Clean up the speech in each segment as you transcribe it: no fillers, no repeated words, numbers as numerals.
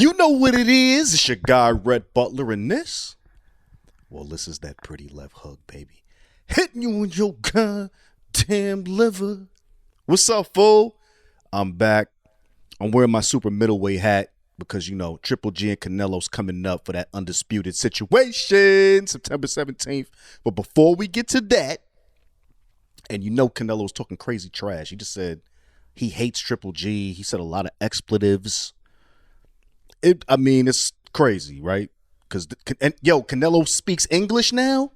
You know what it is. It's your guy, Rhett, Butler, and this. Well, this is that pretty left hook, baby. Hitting you in your goddamn liver. What's up, fool? I'm back. I'm wearing my super middleweight hat because, you know, Triple G and Canelo's coming up for that undisputed situation, September 17th. But before we get to that, and you know Canelo's talking crazy trash. He just said he hates Triple G. He said a lot of expletives. It's crazy, right? Because Canelo speaks English now,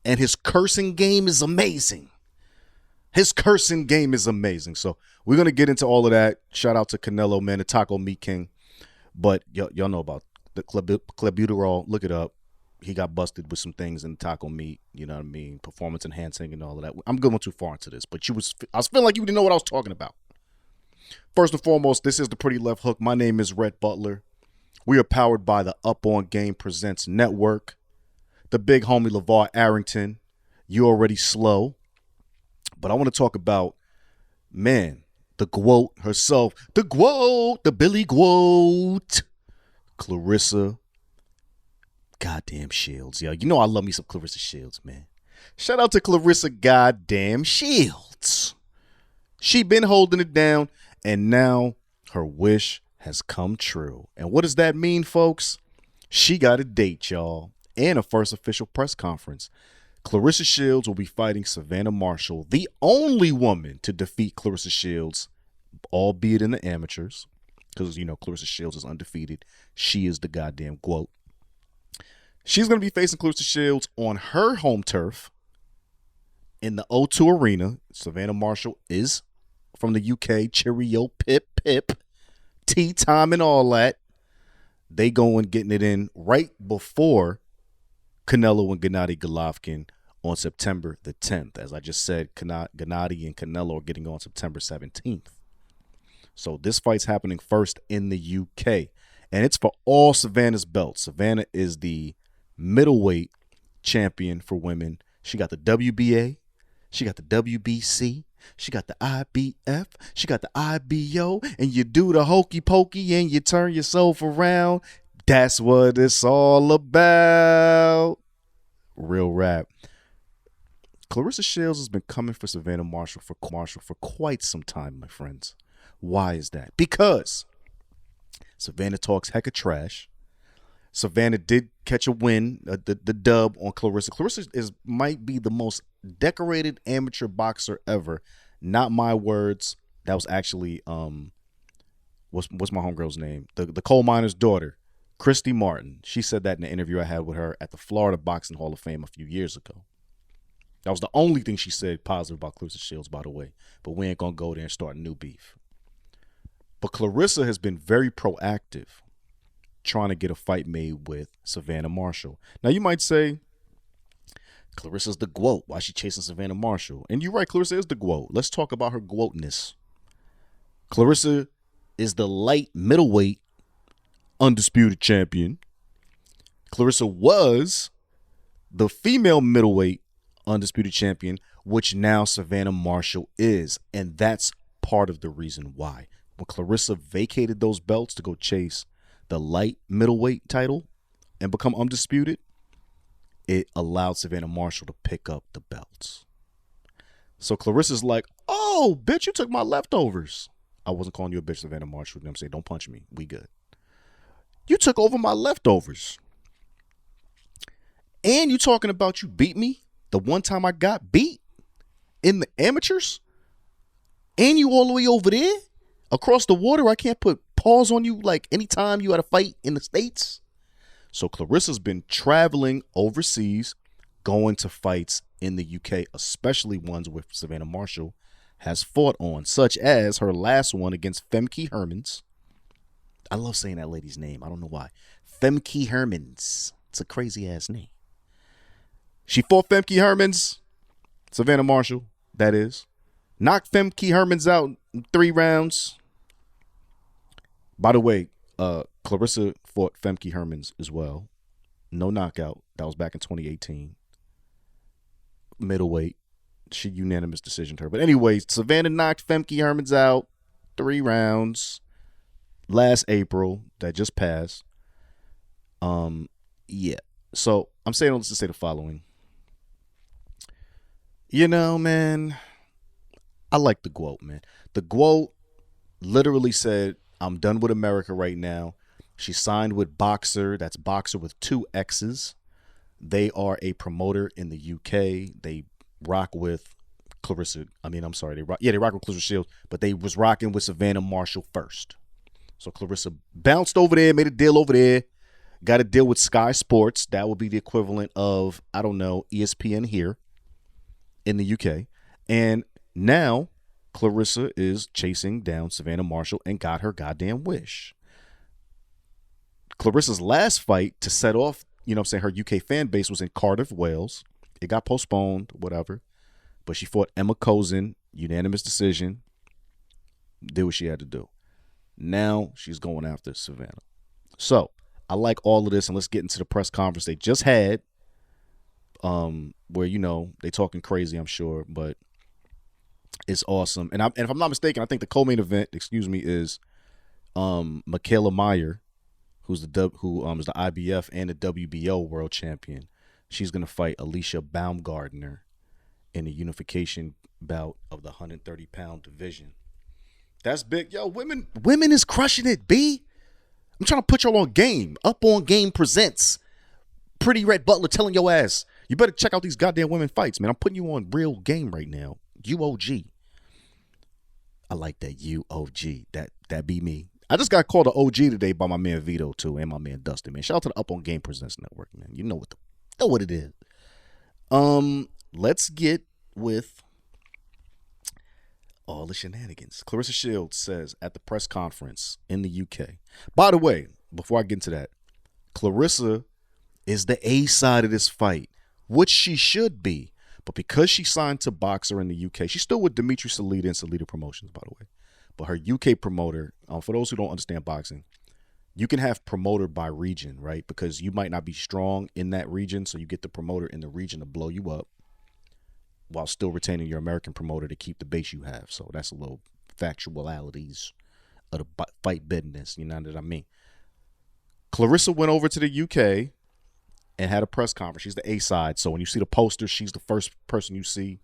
and his cursing game is amazing. So we're gonna get into all of that. Shout out to Canelo, man, the Taco Meat King. But y'all know about the clenbuterol. Look it up. He got busted with some things in taco meat. You know what I mean? Performance enhancing and all of that. I'm going too far into this, but I was feeling like you didn't know what I was talking about. First and foremost, this is the Pretty Left Hook. My name is Rhett Butler. We are powered by the Up On Game Presents Network. The big homie LeVar Arrington. You already slow. But I want to talk about, man, the GWOAT herself. The GWOAT, the Billy GWOAT. Clarissa goddamn Shields. Yo, you know I love me some Clarissa Shields, man. Shout out to Clarissa goddamn Shields. She been holding it down, and now her wish has come true. And what does that mean, folks? She got a date, y'all, and a first official press conference. Clarissa Shields will be fighting Savannah Marshall, the only woman to defeat Clarissa Shields, albeit in the amateurs, because, you know, Clarissa Shields is undefeated. She is the goddamn GWOAT. She's going to be facing Clarissa Shields on her home turf in the O2 Arena. Savannah Marshall is from the UK. Cheerio, pip, tea time and all that. They going getting it in right before Canelo and Gennady Golovkin on September the 10th. As I just said, Gennady and Canelo are getting on September 17th. So this fight's happening first in the UK. And it's for all Savannah's belts. Savannah is the middleweight champion for women. She got the WBA. She got the WBC. She got the IBF. She got the IBO. And you do the hokey pokey and you turn yourself around. That's what it's all about. Real rap. Clarissa Shields has been coming for Savannah Marshall for quite some time, my friends. Why is that? Because Savannah talks hecka trash. Savannah did catch a win, the dub on Clarissa. Clarissa might be the most decorated amateur boxer ever. Not my words. That was actually what's my homegirl's name? The coal miner's daughter, Christy Martin. She said that in an interview I had with her at the Florida Boxing Hall of Fame a few years ago. That was the only thing she said positive about Clarissa Shields, by the way. But we ain't gonna go there and start a new beef. But Clarissa has been very proactive trying to get a fight made with Savannah Marshall. Now, you might say, Clarissa's the GWOAT. Why is she chasing Savannah Marshall? And you're right, Clarissa is the GWOAT. Let's talk about her GWOATness. Clarissa is the light middleweight undisputed champion. Clarissa was the female middleweight undisputed champion, which now Savannah Marshall is. And that's part of the reason why. When Clarissa vacated those belts to go chase the light middleweight title and become undisputed, it allowed Savannah Marshall to pick up the belts. So Clarissa's like, oh, bitch, you took my leftovers. I wasn't calling you a bitch, Savannah Marshall. You know what I'm saying? Don't punch me. We good. You took over my leftovers. And you talking about you beat me the one time I got beat in the amateurs? And you all the way over there across the water? I can't put PAWs on you like anytime you had a fight in the States. So Clarissa's been traveling overseas, going to fights in the UK, especially ones where Savannah Marshall has fought on, such as her last one against Femke Hermans. I love saying that lady's name. I don't know why. Femke Hermans. It's a crazy ass name. She fought Femke Hermans, Savannah Marshall, that is. Knocked Femke Hermans out in 3 rounds. By the way, Clarissa fought Femke Hermans as well. No knockout. That was back in 2018. Middleweight. She unanimous decisioned her. But anyway, Savannah knocked Femke Hermans out 3 rounds. last April that just passed. Yeah. So I'm saying all this to say the following. You know, man, I like the GWOAT, man. The GWOAT literally said, I'm done with America right now. She signed with Boxer. That's Boxer with 2 X's. They are a promoter in the UK. They rock with Clarissa. They rock with Clarissa Shields, but they was rocking with Savannah Marshall first. So Clarissa bounced over there, made a deal over there, got a deal with Sky Sports. That would be the equivalent of, I don't know, ESPN here in the UK. And now Clarissa is chasing down Savannah Marshall and got her goddamn wish. Clarissa's last fight to set off, her UK fan base was in Cardiff, Wales. It got postponed, whatever. But she fought Emma Kozin, unanimous decision. Did what she had to do. Now she's going after Savannah. So I like all of this, and let's get into the press conference they just had, where they talking crazy, I'm sure, but it's awesome. And if I'm not mistaken, I think the co-main event, is Michaela Meyer, who is the IBF and the WBO world champion. She's gonna fight Alicia Baumgardner in the unification bout of the 130-pound division. That's big. Yo, women is crushing it, B. I'm trying to put y'all on game. Up on Game presents Pritty, Rhett, Butler telling your ass, you better check out these goddamn women fights, man. I'm putting you on real game right now. UOG. I like that UOG. That be me. I just got called an OG today by my man Vito too, and my man Dustin, man. Shout out to the Up on Game Presents Network, man. You know what it is. Let's get with all the shenanigans. Clarissa Shields says at the press conference in the UK. By the way, before I get into that, Clarissa is the A side of this fight, which she should be. But because she signed to Boxer in the UK, she's still with Dimitri Salita and Salita Promotions, by the way. But her UK promoter, for those who don't understand boxing, you can have promoter by region, right? Because you might not be strong in that region, so you get the promoter in the region to blow you up while still retaining your American promoter to keep the base you have. So that's a little factualities of the fight business, you know what I mean? Clarissa went over to the UK and had a press conference. She's the A side, so when you see the poster, she's the first person you see,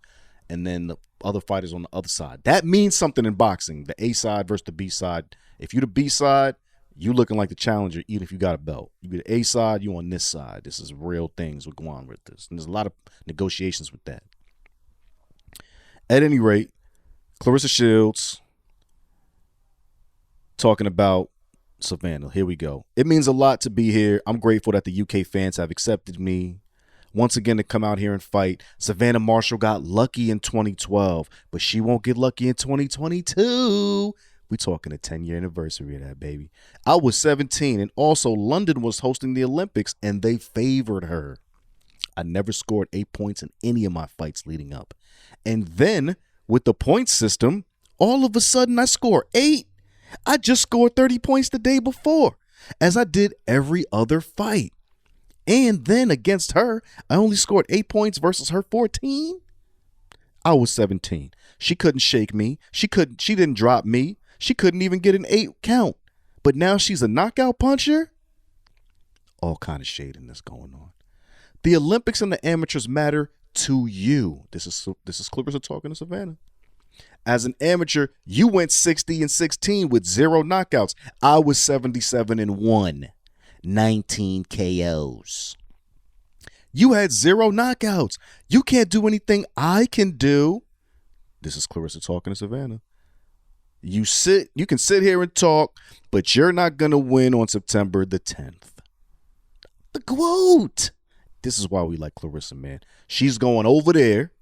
and then the other fighters on the other side. That means something in boxing, the A side versus the B side. If you're the B side, you looking like the challenger, even if you got a belt. You be the A side, you on this side. This is real things we're going with this. And there's a lot of negotiations with that. At any rate, Clarissa Shields talking about Savannah. Here we go. It means a lot to be here. I'm grateful that the UK fans have accepted me once again to come out here and fight. Savannah Marshall got lucky in 2012, but she won't get lucky in 2022. We talking a 10-year anniversary of that, baby. I was 17, and also London was hosting the Olympics, and they favored her. I never scored 8 points in any of my fights leading up. And then, with the point system, all of a sudden I score 8. I just scored 30 points the day before, as I did every other fight. And then against her, I only scored 8 points versus her 14. I was 17. She couldn't shake me. She didn't drop me. She couldn't even get an 8 count. But now she's a knockout puncher? All kind of shadiness going on. The Olympics and the amateurs matter to you. This is Clarissa talking to Savannah. As an amateur, you went 60-16 with 0 knockouts. I was 77-1, 19 KOs. You had 0 knockouts. You can't do anything I can do. This is Clarissa talking to Savannah. You can sit here and talk, but you're not going to win on September the 10th. The GWOAT. This is why we like Clarissa, man. She's going over there,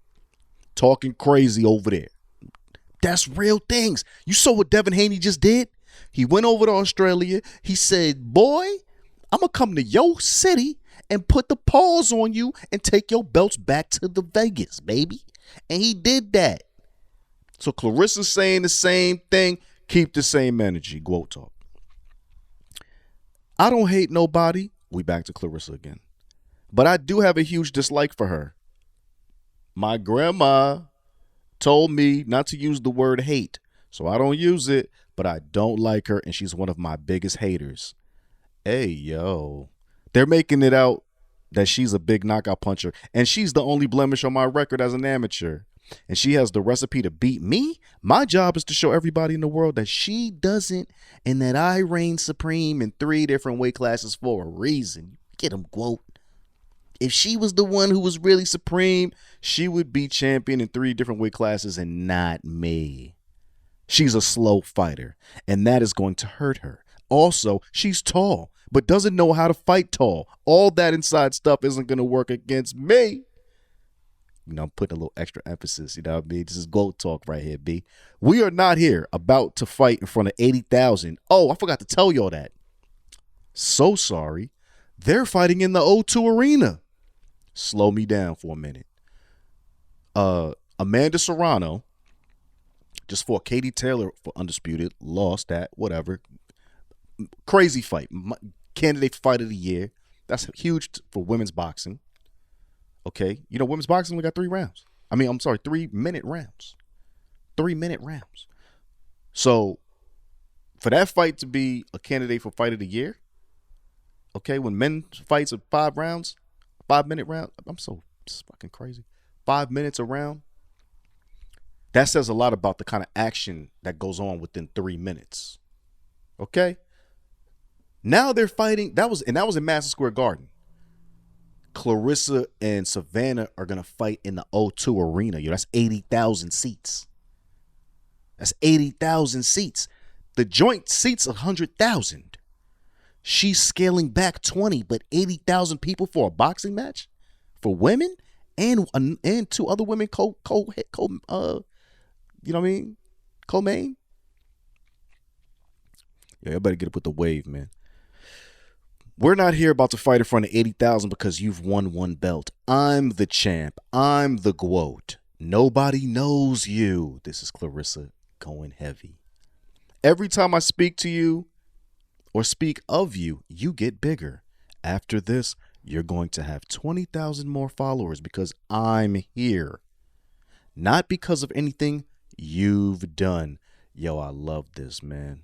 talking crazy over there. That's real things. You saw what Devin Haney just did? He went over to Australia. He said, boy, I'm going to come to your city and put the PAWs on you and take your belts back to the Vegas, baby. And he did that. So Clarissa's saying the same thing. Keep the same energy. GWOAT talk. I don't hate nobody. We back to Clarissa again. But I do have a huge dislike for her. My grandma told me not to use the word hate, so I don't use it. but I don't like her, and she's one of my biggest haters. Hey, yo. They're making it out that she's a big knockout puncher, and she's the only blemish on my record as an amateur. And she has the recipe to beat me. My job is to show everybody in the world that she doesn't, and that I reign supreme in 3 different weight classes for a reason. Get him, GWOAT. If she was the one who was really supreme, she would be champion in 3 different weight classes and not me. She's a slow fighter, and that is going to hurt her. Also, she's tall, but doesn't know how to fight tall. All that inside stuff isn't going to work against me. You know, I'm putting a little extra emphasis, you know what I mean? This is GOAT talk right here, B. We are not here about to fight in front of 80,000. Oh, I forgot to tell y'all that. So sorry. They're fighting in the O2 Arena. Slow me down for a minute. Amanda Serrano just fought Katie Taylor for Undisputed. Lost that, whatever. Crazy fight. Candidate for Fight of the Year. That's huge for women's boxing. Okay, you know, women's boxing only got 3 rounds. 3-minute rounds. 3-minute rounds. So, for that fight to be a candidate for Fight of the Year, okay, when men fights are 5 rounds, 5-minute round, it's fucking crazy. 5 minutes a round. That says a lot about the kind of action that goes on within 3 minutes. Okay? Now they're fighting. That was in Madison Square Garden. Clarissa and Savannah are going to fight in the O2 Arena. Yo, that's 80,000 seats. That's 80,000 seats. The joint seats 100,000. She's scaling back 20, but 80,000 people for a boxing match for women and 2 other women you know what I mean? Co-main. Yeah, you better get up with the wave, man. We're not here about to fight in front of 80,000 because you've won 1 belt. I'm the champ. I'm the GWOAT. Nobody knows you. This is Clarissa going heavy. Every time I speak to you or speak of you, you get bigger. After this, you're going to have 20,000 more followers because I'm here. Not because of anything you've done. Yo, I love this, man.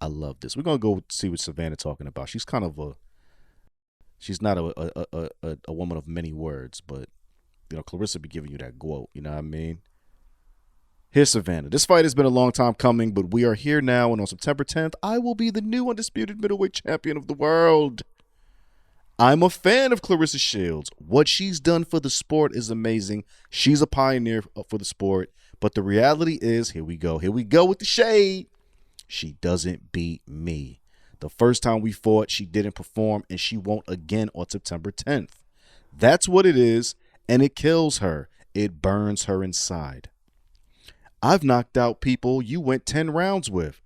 I love this. We're going to go see what Savannah talking about. She's kind of she's not a woman of many words, but, you know, Clarissa be giving you that GWOAT, you know what I mean? Here's Savannah. This fight has been a long time coming, but we are here now, and on September 10th, I will be the new undisputed middleweight champion of the world. I'm a fan of Clarissa Shields. What she's done for the sport is amazing. She's a pioneer for the sport, but the reality is, here we go with the shade. She doesn't beat me. The first time we fought, she didn't perform, and she won't again on September 10th. That's what it is, and it kills her. It burns her inside. I've knocked out people you went 10 rounds with.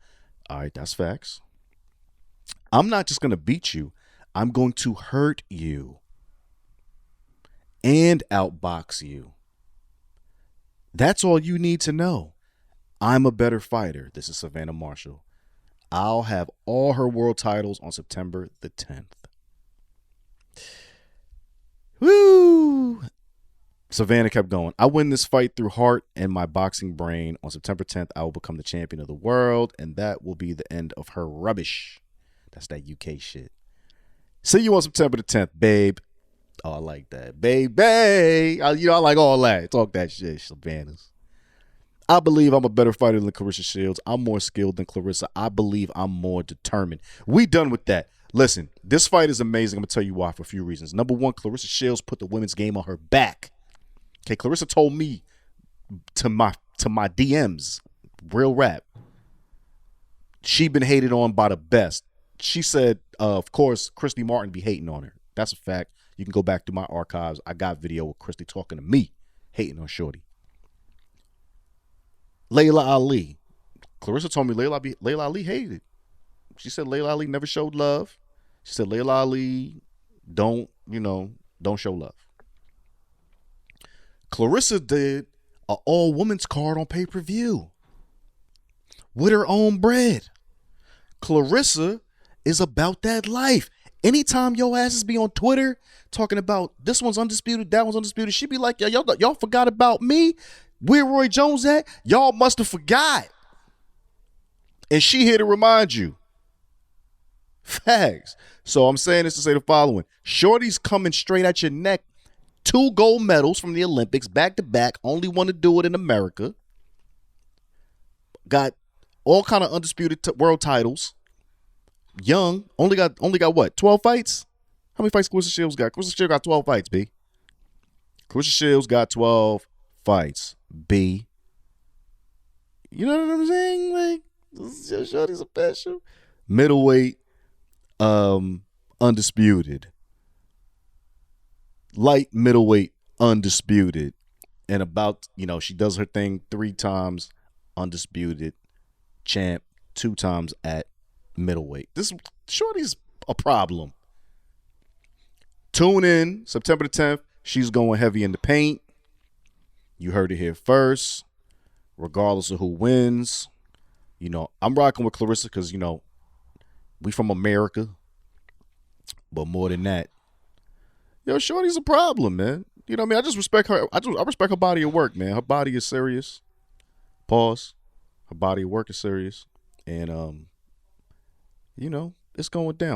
All right, that's facts. I'm not just going to beat you. I'm going to hurt you and outbox you. That's all you need to know. I'm a better fighter. This is Savannah Marshall. I'll have all her world titles on September the 10th. Woo! Savannah kept going. I win this fight through heart and my boxing brain. On September 10th, I will become the champion of the world, and that will be the end of her rubbish. That's that UK shit. See you on September the 10th, babe. Oh, I like that. Baby. I like all that. Talk that shit, Savannah's. I believe I'm a better fighter than Clarissa Shields. I'm more skilled than Clarissa. I believe I'm more determined. We done with that. Listen, this fight is amazing. I'm going to tell you why for a few reasons. Number one, Clarissa Shields put the women's game on her back. Okay, Clarissa told me to my DMs, real rap, she been hated on by the best. She said, of course, Christy Martin be hating on her. That's a fact. You can go back through my archives. I got video with Christy talking to me, hating on Shorty. Layla Ali. Clarissa told me Layla Ali hated it. She said Layla Ali never showed love. She said Layla Ali don't show love. Clarissa did an all-women's card on pay-per-view with her own bread. Clarissa is about that life. Anytime your asses be on Twitter talking about this one's undisputed, that one's undisputed, she be like, y'all forgot about me? Where Roy Jones at? Y'all must have forgot. And she here to remind you. Facts. So I'm saying this to say the following. Shorty's coming straight at your neck. 2 gold medals from the Olympics, back to back. Only one to do it in America. Got all kind of undisputed world titles. Young. Only got what? 12 fights? How many fights Clarissa Shields got? Clarissa Shields got 12 fights, B. Clarissa Shields got 12 fights, B. You know what I'm saying? Like, shorty's a special. Middleweight, undisputed. Light middleweight, undisputed. And about, she does her thing 3 times, undisputed. Champ, 2 times at middleweight. This shorty's a problem. Tune in September the 10th. She's going heavy in the paint. You heard it here first. Regardless of who wins. I'm rocking with Clarissa because, we from America. But more than that, shorty's a problem, man. You know what I mean? I just respect her. I respect her body of work, man. Her body is serious. Pause. Her body of work is serious. And, it's going down.